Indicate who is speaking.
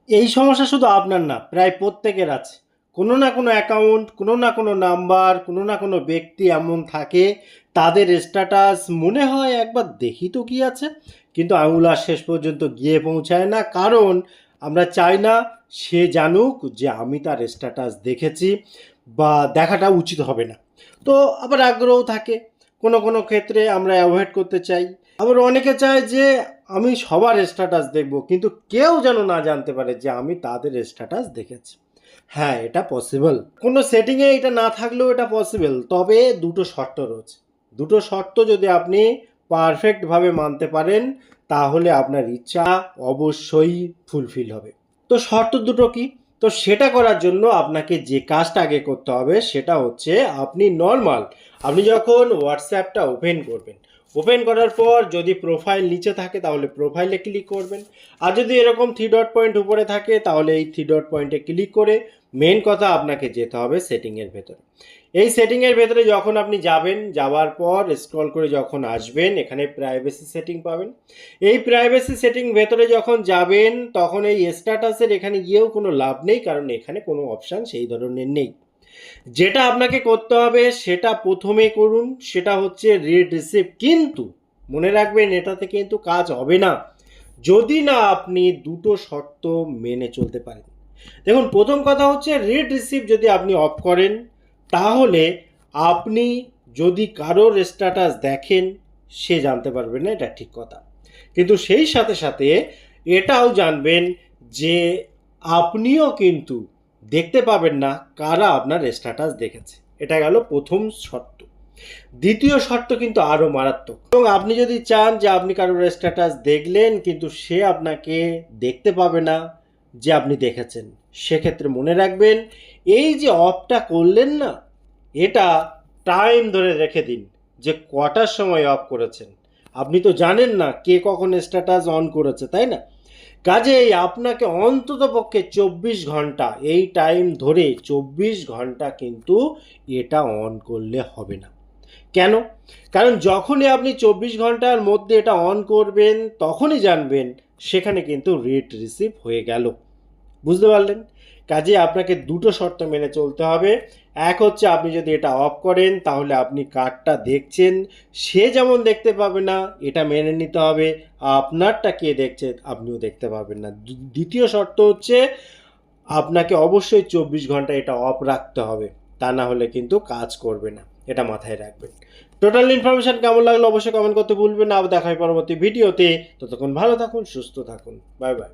Speaker 1: এই সমস্যা শুধু আপনার না, প্রায় প্রত্যেকের আছে। কোনো না কোনো অ্যাকাউন্ট, কোনো না কোনো নাম্বার, কোনো না কোনো ব্যক্তি এমন থাকে, তাদের স্ট্যাটাস মনে হয় একবার দেখি তো কী আছে, কিন্তু আঙুল আর শেষ পর্যন্ত গিয়ে পৌঁছায় না। কারণ আমরা চাই না সে জানুক যে আমি তার স্ট্যাটাস দেখেছি, বা দেখাটা উচিত হবে না। তো আবার আগ্রহ থাকে, কোনো কোনো ক্ষেত্রে আমরা অ্যাভয়েড করতে চাই। আবার অনেকে চায় যে আমি সবার স্ট্যাটাস দেখব, কিন্তু কেউ যেন না জানতে পারে যে আমি তাদের স্ট্যাটাস দেখেছি। হ্যাঁ, এটা পসিবল। কোনো সেটিংয়ে এটা না থাকলেও এটা পসিবল, তবে দুটো শর্ত রয়েছে। দুটো শর্ত যদি আপনি পারফেক্টভাবে মানতে পারেন, তাহলে আপনার ইচ্ছা অবশ্যই ফুলফিল হবে। তো শর্ত দুটো কি? তো সেটা করার জন্য আপনাকে যে কাজটা আগে করতে হবে সেটা হচ্ছে, আপনি যখন হোয়াটসঅ্যাপটা ওপেন করবেন, ওপেন করার পর যদি প্রোফাইল নিচে থাকে তাহলে প্রোফাইলে ক্লিক করবেন। আর যদি এরকম 3 ডট পয়েন্ট উপরে থাকে তাহলে এই 3 ডট পয়েন্টে ক্লিক করে মেন কথা আপনাকে যেতে হবে সেটিংয়ের ভেতরে। এই সেটিংয়ের ভেতরে যখন আপনি যাবেন, যাওয়ার পর স্ক্রল করে যখন আসবেন, এখানে প্রাইভেসি সেটিং পাবেন। এই প্রাইভেসি সেটিং ভেতরে যখন যাবেন, তখন এই স্ট্যাটাসের এখানে গিয়েও কোনো লাভ নেই, কারণ এখানে কোনো অপশান সেই ধরনের নেই। যেটা আপনাকে করতে হবে সেটা প্রথমে করুন, সেটা হচ্ছে রিড রিসিপ্ট। কিন্তু মনে রাখবেন, এটাতে কিন্তু কাজ হবে না যদি না আপনি দুটো শর্ত মেনে চলতে পারেন। দেখুন, প্রথম কথা হচ্ছে রিড রিসিপ্ট যদি আপনি অফ করেন, তাহলে আপনি যদি কারোর স্ট্যাটাস দেখেন, সে জানতে পারবে না, এটা ঠিক কথা। কিন্তু সেই সাথে সাথে এটাও জানবেন যে আপনিও কিন্তু দেখতে পাবেন না কারা আপনার স্ট্যাটাস দেখেছে। এটা গেল প্রথম শর্ত। দ্বিতীয় শর্ত কিন্তু আরও মারাত্মক। এবং আপনি যদি চান যে আপনি কারোর স্ট্যাটাস দেখলেন কিন্তু সে আপনাকে দেখতে পাবে না যে আপনি দেখেছেন, সেক্ষেত্রে মনে রাখবেন, এই যে অফটা করলেন না, এটা টাইম ধরে রেখে দিন যে কটার সময় অফ করেছেন। আপনি তো জানেন না কে কখন স্ট্যাটাস অন করেছে, তাই না? কাজেই আপনাকে অন্তত পক্ষে 24 ঘন্টা, এই টাইম ধরে 24 ঘন্টা কিন্তু এটা অন করলে হবে না। কেন? কারণ যখনই আপনি 24 ঘন্টার মধ্যে এটা অন করবেন, তখনই জানবেন সেখানে কিন্তু রিড রিসিভ হয়ে গেল। বুঝতে পারলেন? কাজে আপনাকে দুটো শর্ত মেনে চলতে হবে। এক হচ্ছে, আপনি যদি এটা অফ করেন তাহলে আপনি কার্ডটা দেখছেন সে যেমন দেখতে পাবে না, এটা মেনে নিতে হবে। আপনারটা কে দেখছে আপনিও দেখতে পাবেন না। দ্বিতীয় শর্ত হচ্ছে, আপনাকে অবশ্যই 24 ঘন্টা এটা অফ রাখতে হবে, তা না হলে কিন্তু কাজ করবে না। এটা মাথায় রাখবেন। টোটাল ইনফরমেশন কেমন লাগলো অবশ্যই কমেন্ট করতে ভুলবেন না। আবার দেখা হয় পরবর্তী ভিডিওতে। ততক্ষণ ভালো থাকুন, সুস্থ থাকুন। Bye bye.